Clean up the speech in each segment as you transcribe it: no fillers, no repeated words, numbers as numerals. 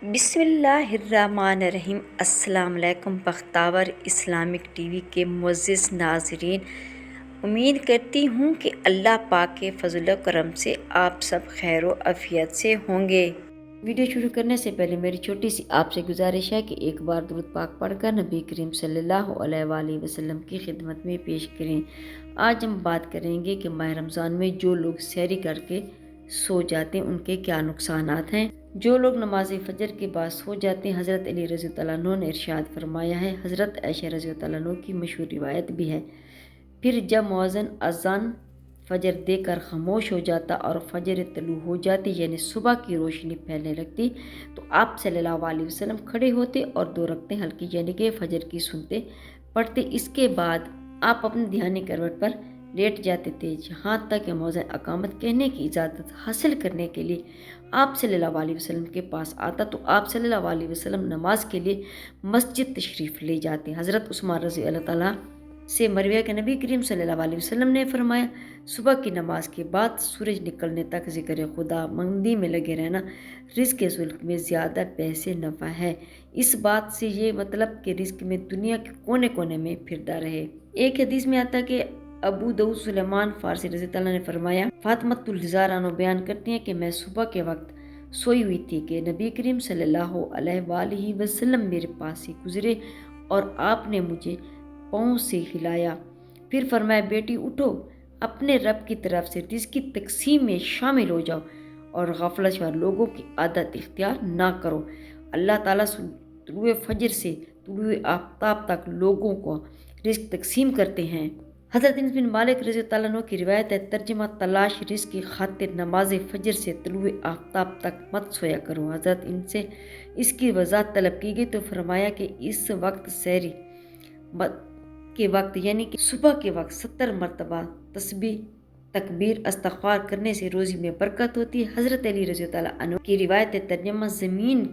بسم اللہ الرحمن الرحیم۔ السلام علیکم بختاور اسلامک ٹی وی کے معزز ناظرین، امید کرتی ہوں کہ اللہ پاک کے فضل و کرم سے آپ سب خیر و عافیت سے ہوں گے۔ ویڈیو شروع کرنے سے پہلے میری چھوٹی سی آپ سے گزارش ہے کہ ایک بار درود پاک پڑھ کر نبی کریم صلی اللہ علیہ وآلہ وسلم کی خدمت میں پیش کریں۔ آج ہم بات کریں گے کہ ماہ رمضان میں جو لوگ سحری کر کے سو جاتے ہیں ان کے کیا نقصانات ہیں۔ جو لوگ نماز فجر کے بعد سو جاتے ہیں، حضرت علی رضی اللہ عنہ نے ارشاد فرمایا ہے، حضرت عائشہ رضی اللہ عنہ کی مشہور روایت بھی ہے، پھر جب مؤذن اذان فجر دے کر خاموش ہو جاتا اور فجر طلوع ہو جاتی یعنی صبح کی روشنی پھیلنے لگتی تو آپ صلی اللہ علیہ وسلم کھڑے ہوتے اور 2 رکعتیں ہلکی یعنی کہ فجر کی سنتے پڑھتے۔ اس کے بعد آپ اپنی دھیانی کروٹ پر لیٹ جاتے تھے جہاں تک کہ مؤذن اقامت کہنے کی اجازت حاصل کرنے کے لیے آپ صلی اللہ علیہ وسلم کے پاس آتا تو آپ صلی اللہ علیہ وسلم نماز کے لیے مسجد تشریف لے جاتے۔ حضرت عثمان رضی اللہ تعالیٰ سے مروی کہ نبی کریم صلی اللہ علیہ وسلم نے فرمایا، صبح کی نماز کے بعد سورج نکلنے تک ذکر خدا مندی میں لگے رہنا رزق ذلق میں زیادہ پیسے نفع ہے۔ اس بات سے یہ مطلب کہ رزق میں دنیا کے کونے کونے میں پھرتا رہے۔ ایک حدیث میں آتا کہ ابو داؤد سلیمان فارسی رضی اللہ عنہ نے فرمایا، فاطمۃ الزہرا عنہ بیان کرتی ہیں کہ میں صبح کے وقت سوئی ہوئی تھی کہ نبی کریم صلی اللہ علیہ وآلہ وسلم میرے پاس سے گزرے اور آپ نے مجھے پاؤں سے ہلایا، پھر فرمایا، بیٹی اٹھو، اپنے رب کی طرف سے رزق کی تقسیم میں شامل ہو جاؤ اور غفلت شوار لوگوں کی عادت اختیار نہ کرو۔ اللہ تعالیٰ طلوع فجر سے طلوع آفتاب تک لوگوں کو رزق تقسیم کرتے ہیں۔ حضرت انس بن مالک رضی اللہ عنہ کی روایت ہے، ترجمہ تلاش رزق کی خاطر نماز فجر سے طلوع آفتاب تک مت سویا کرو۔ حضرت ان سے اس کی وضاحت طلب کی گئی تو فرمایا کہ اس وقت سحری کے وقت یعنی کہ صبح کے وقت 70 مرتبہ تسبیح تکبیر استغفار کرنے سے روزی میں برکت ہوتی ہے۔ حضرت علی رضی اللہ عنہ کی روایت ہے، ترجمہ زمین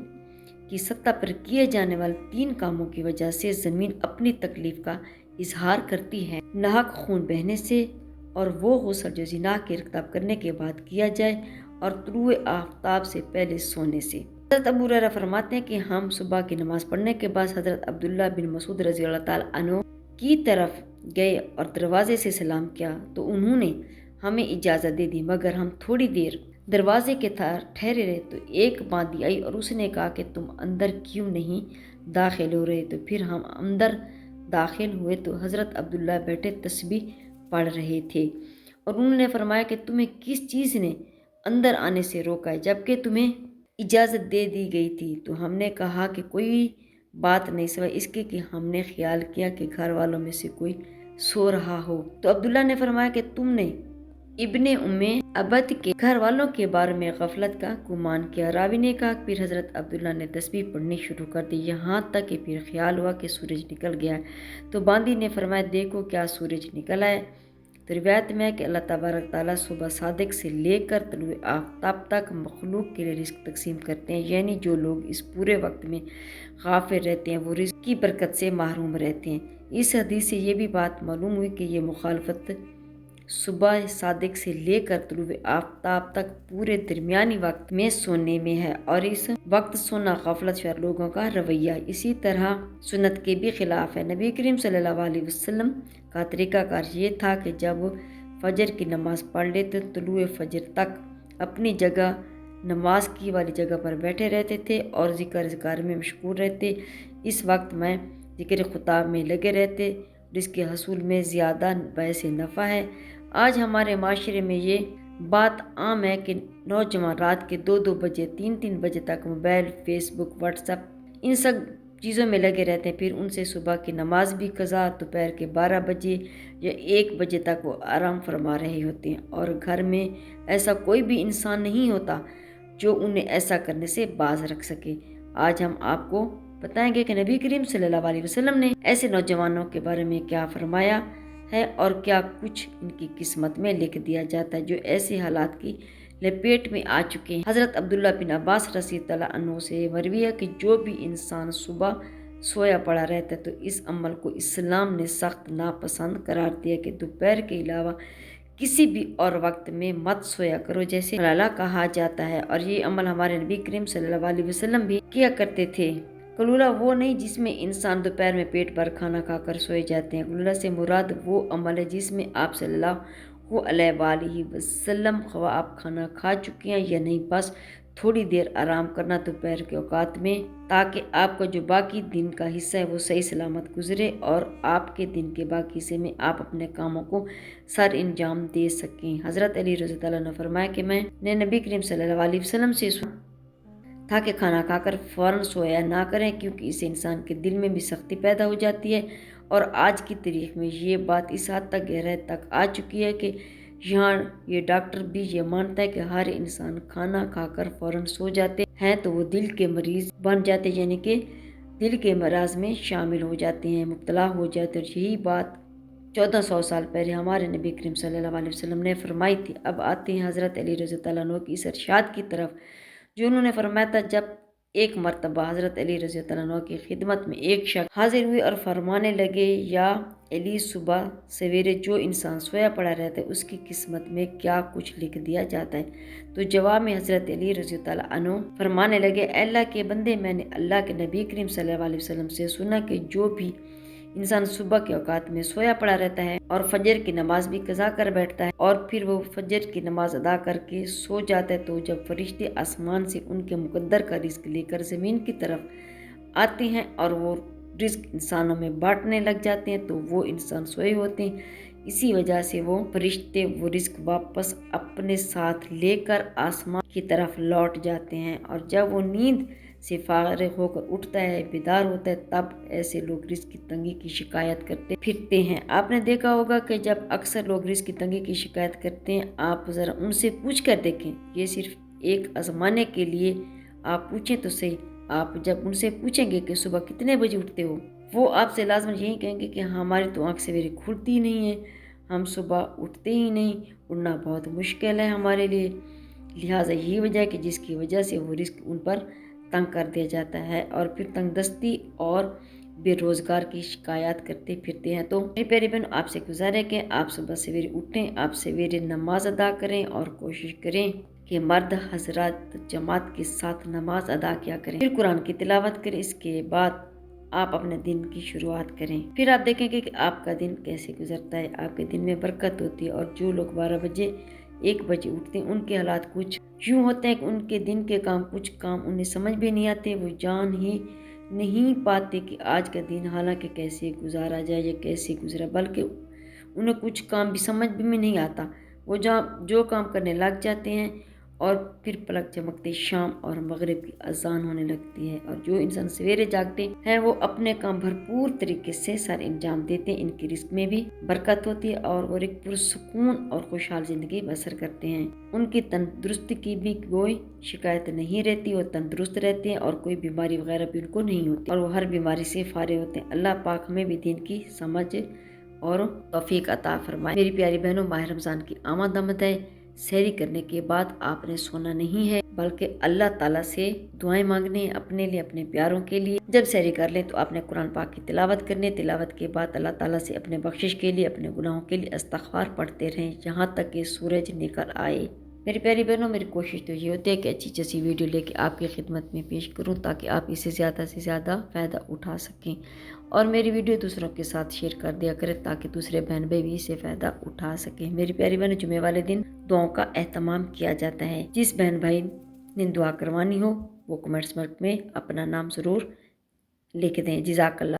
کی سطح پر کیے جانے والے 3 کاموں کی وجہ سے زمین اپنی تکلیف کا اظہار کرتی ہے، ناحق خون بہنے سے اور وہ غسل جو زنا کے ارتکاب کرنے کے بعد کیا جائے اور طلوع آفتاب سے پہلے سونے سے۔ حضرت ابو ہریرہ فرماتے ہیں کہ ہم صبح کی نماز پڑھنے کے بعد حضرت عبداللہ بن مسعود رضی اللہ تعالیٰ عنہ کی طرف گئے اور دروازے سے سلام کیا تو انہوں نے ہمیں اجازت دے دی، مگر ہم تھوڑی دیر دروازے کے ٹھہرے رہے تو ایک باندی آئی اور اس نے کہا کہ تم اندر کیوں نہیں داخل ہو رہے؟ تو پھر ہم اندر داخل ہوئے تو حضرت عبداللہ بیٹھے تسبیح پڑھ رہے تھے اور انہوں نے فرمایا کہ تمہیں کس چیز نے اندر آنے سے روکا ہے جبکہ تمہیں اجازت دے دی گئی تھی؟ تو ہم نے کہا کہ کوئی بات نہیں سوائے اس کے کہ ہم نے خیال کیا کہ گھر والوں میں سے کوئی سو رہا ہو۔ تو عبداللہ نے فرمایا کہ تم نے ابن ام عبد کے گھر والوں کے بارے میں غفلت کا گمان کیا۔ راوی نے کہا پھر حضرت عبداللہ نے تسبیح پڑھنی شروع کر دی یہاں تک کہ پھر خیال ہوا کہ سورج نکل گیا ہے۔ تو باندی نے فرمایا، دیکھو کیا سورج نکل آیا ہے؟ تو روایت میں ہے کہ اللہ تبارک تعالیٰ صبح صادق سے لے کر طلوع آفتاب تک مخلوق کے لیے رزق تقسیم کرتے ہیں، یعنی جو لوگ اس پورے وقت میں غافل رہتے ہیں وہ رزق کی برکت سے محروم رہتے ہیں۔ اس حدیث سے یہ بھی بات معلوم ہوئی کہ یہ مخالفت صبح صادق سے لے کر طلوع آفتاب تک پورے درمیانی وقت میں سونے میں ہے اور اس وقت سونا غفلت شوار لوگوں کا رویہ اسی طرح سنت کے بھی خلاف ہے۔ نبی کریم صلی اللہ علیہ وسلم کا طریقہ کار یہ تھا کہ جب وہ فجر کی نماز پڑھ لیتے طلوع فجر تک اپنی جگہ نماز کی والی جگہ پر بیٹھے رہتے تھے اور ذکر اذکار میں مشغول رہتے، اس وقت میں ذکر خطاب میں لگے رہتے، رزق کے حصول میں زیادہ باعث نفع ہے۔ آج ہمارے معاشرے میں یہ بات عام ہے کہ نوجوان رات کے 2 بجے 3 بجے تک موبائل، فیس بک، واٹس ایپ ان سب چیزوں میں لگے رہتے ہیں، پھر ان سے صبح کی نماز بھی قضا، دوپہر کے 12 بجے یا 1 بجے تک وہ آرام فرما رہے ہوتے ہیں اور گھر میں ایسا کوئی بھی انسان نہیں ہوتا جو انہیں ایسا کرنے سے باز رکھ سکے۔ آج ہم آپ کو بتائیں گے کہ نبی کریم صلی اللہ علیہ وسلم نے ایسے نوجوانوں کے بارے میں کیا فرمایا ہے اور کیا کچھ ان کی قسمت میں لکھ دیا جاتا ہے جو ایسے حالات کی لپیٹ میں آ چکے ہیں۔ حضرت عبداللہ بن عباس رضی اللہ عنہ سے مروی ہے کہ جو بھی انسان صبح سویا پڑا رہتا ہے تو اس عمل کو اسلام نے سخت ناپسند قرار دیا کہ دوپہر کے علاوہ کسی بھی اور وقت میں مت سویا کرو جیسے کلالہ کہا جاتا ہے، اور یہ عمل ہمارے نبی کریم صلی اللہ علیہ وسلم بھی کیا کرتے تھے۔ قلولہ وہ نہیں جس میں انسان دوپہر میں پیٹ بھر کھانا کھا کر سوئے جاتے ہیں۔ قلولہ سے مراد وہ عمل ہے جس میں آپ صلی اللہ علیہ وآلہ وسلم خواہ آپ کھانا کھا چکی ہیں یا نہیں، بس تھوڑی دیر آرام کرنا دوپہر کے اوقات میں، تاکہ آپ کا جو باقی دن کا حصہ ہے وہ صحیح سلامت گزرے اور آپ کے دن کے باقی حصے میں آپ اپنے کاموں کو سر انجام دے سکیں۔ حضرت علی رضی اللہ عنہ نے فرمایا کہ میں نے نبی کریم صلی اللہ علیہ وسلم سے سنا تھا کہ کھانا کھا کر فوراً سویا نہ کریں، کیونکہ اسے انسان کے دل میں بھی سختی پیدا ہو جاتی ہے، اور آج کی تاریخ میں یہ بات اس حد تک گہرائی تک آ چکی ہے کہ یہاں یہ ڈاکٹر بھی یہ مانتا ہے کہ ہر انسان کھانا کھا کر فوراً سو جاتے ہیں تو وہ دل کے مریض بن جاتے، یعنی کہ دل کے مرض میں شامل ہو جاتے ہیں، مبتلا ہو جاتے ہیں۔ اور یہی بات 1400 سال پہلے ہمارے نبی کریم صلی اللہ علیہ وسلم نے فرمائی تھی۔ اب آتے ہیں حضرت علی رضی اللہ عنہ کی اس ارشاد کی طرف جو انہوں نے فرمایا تھا، جب ایک مرتبہ حضرت علی رضی اللہ عنہ کی خدمت میں ایک شخص حاضر ہوئے اور فرمانے لگے، یا علی، صبح سویرے جو انسان سویا پڑا رہتا ہے اس کی قسمت میں کیا کچھ لکھ دیا جاتا ہے؟ تو جواب میں حضرت علی رضی اللہ عنہ فرمانے لگے، اے اللہ کے بندے، میں نے اللہ کے نبی کریم صلی اللہ علیہ وسلم سے سنا کہ جو بھی انسان صبح کے اوقات میں سویا پڑا رہتا ہے اور فجر کی نماز بھی قضا کر بیٹھتا ہے اور پھر وہ فجر کی نماز ادا کر کے سو جاتا ہے، تو جب فرشتے آسمان سے ان کے مقدر کا رزق لے کر زمین کی طرف آتے ہیں اور وہ رزق انسانوں میں بانٹنے لگ جاتے ہیں تو وہ انسان سوئے ہوتے ہیں۔ اسی وجہ سے وہ فرشتے وہ رزق واپس اپنے ساتھ لے کر آسمان کی طرف لوٹ جاتے ہیں، اور جب وہ نیند سے فارغ ہو کر اٹھتا ہے، بیدار ہوتا ہے، تب ایسے لوگ رزق کی تنگی کی شکایت کرتے پھرتے ہیں۔ آپ نے دیکھا ہوگا کہ جب اکثر لوگ رزق کی تنگی کی شکایت کرتے ہیں، آپ ذرا ان سے پوچھ کر دیکھیں، یہ صرف ایک آزمانے کے لیے آپ پوچھیں تو صحیح، آپ جب ان سے پوچھیں گے کہ صبح کتنے بجے اٹھتے ہو، وہ آپ سے لازم یہی کہیں گے کہ ہماری تو آنکھ سویرے کھلتی نہیں ہے، ہم صبح اٹھتے ہی نہیں، اٹھنا بہت مشکل ہے ہمارے لیے، لہٰذا یہی وجہ ہے کہ جس کی وجہ سے وہ رزق ان پر تنگ کر دیا جاتا ہے، اور پھر تنگ دستی اور بے روزگار کی شکایات کرتے پھرتے ہیں۔ تو میری پیاری بہن، آپ سے گزارش ہے کہ آپ صبح سویرے اٹھیں، آپ سویرے نماز ادا کریں اور کوشش کریں کہ مرد حضرات جماعت کے ساتھ نماز ادا کیا کریں، پھر قرآن کی تلاوت کریں، اس کے بعد آپ اپنے دن کی شروعات کریں، پھر آپ دیکھیں گے کہ آپ کا دن کیسے گزرتا ہے، آپ کے دن میں برکت ہوتی ہے۔ اور جو لوگ 12 بجے 1 بجے اٹھتے ہیں، ان کے حالات کچھ یوں ہوتے ہیں کہ ان کے دن کے کچھ کام انہیں سمجھ بھی نہیں آتے، وہ جان ہی نہیں پاتے کہ آج کا دن حالانکہ کیسے گزارا جائے یا کیسے گزرا، بلکہ انہیں کچھ کام بھی سمجھ بھی نہیں آتا، وہ جو کام کرنے لگ جاتے ہیں، اور پھر پلک چمکتے شام اور مغرب کی اذان ہونے لگتی ہے۔ اور جو انسان سویرے جاگتے ہیں وہ اپنے کام بھرپور طریقے سے سر انجام دیتے ہیں، ان کی رزق میں بھی برکت ہوتی ہے اور وہ ایک پرسکون اور خوشحال زندگی بسر کرتے ہیں۔ ان کی تندرستی کی بھی کوئی شکایت نہیں رہتی، وہ تندرست رہتے ہیں اور کوئی بیماری وغیرہ بھی ان کو نہیں ہوتی، اور وہ ہر بیماری سے فارغ ہوتے ہیں۔ اللہ پاک ہمیں بھی دین کی سمجھ اور توفیق عطا فرمائے۔ میری پیاری بہنوں، ماہ رمضان کی آمد ہے، سحری کرنے کے بعد آپ نے سونا نہیں ہے، بلکہ اللہ تعالیٰ سے دعائیں مانگنے ہیں اپنے لیے، اپنے پیاروں کے لیے۔ جب سحری کر لیں تو آپ نے قرآن پاک کی تلاوت کرنی ہے، تلاوت کے بعد اللہ تعالیٰ سے اپنے بخشش کے لیے، اپنے گناہوں کے لیے استغفار پڑھتے رہیں یہاں تک کہ سورج نکل آئے۔ میری پیاری بہنوں، میری کوشش تو یہ ہوتی ہے کہ اچھی اچھی ویڈیو لے کے آپ کی خدمت میں پیش کروں تاکہ آپ اسے زیادہ سے زیادہ فائدہ اٹھا سکیں، اور میری ویڈیو دوسروں کے ساتھ شیئر کر دیا کریں تاکہ دوسرے بہن بھائی بھی اسے فائدہ اٹھا سکیں۔ میری پیاری بہنوں، جمعے والے دن دعاؤں کا اہتمام کیا جاتا ہے، جس بہن بھائی نے دعا کروانی ہو وہ کمنٹس میں اپنا نام ضرور لکھ دیں۔ جزاک اللہ۔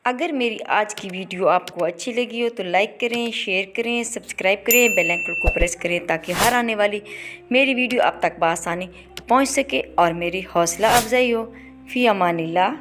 اگر میری آج کی ویڈیو آپ کو اچھی لگی ہو تو لائک کریں، شیئر کریں، سبسکرائب کریں، بیل آئیکن کو پریس کریں تاکہ ہر آنے والی میری ویڈیو آپ تک بآسانی پہنچ سکے اور میری حوصلہ افزائی ہو۔ فی امان اللہ۔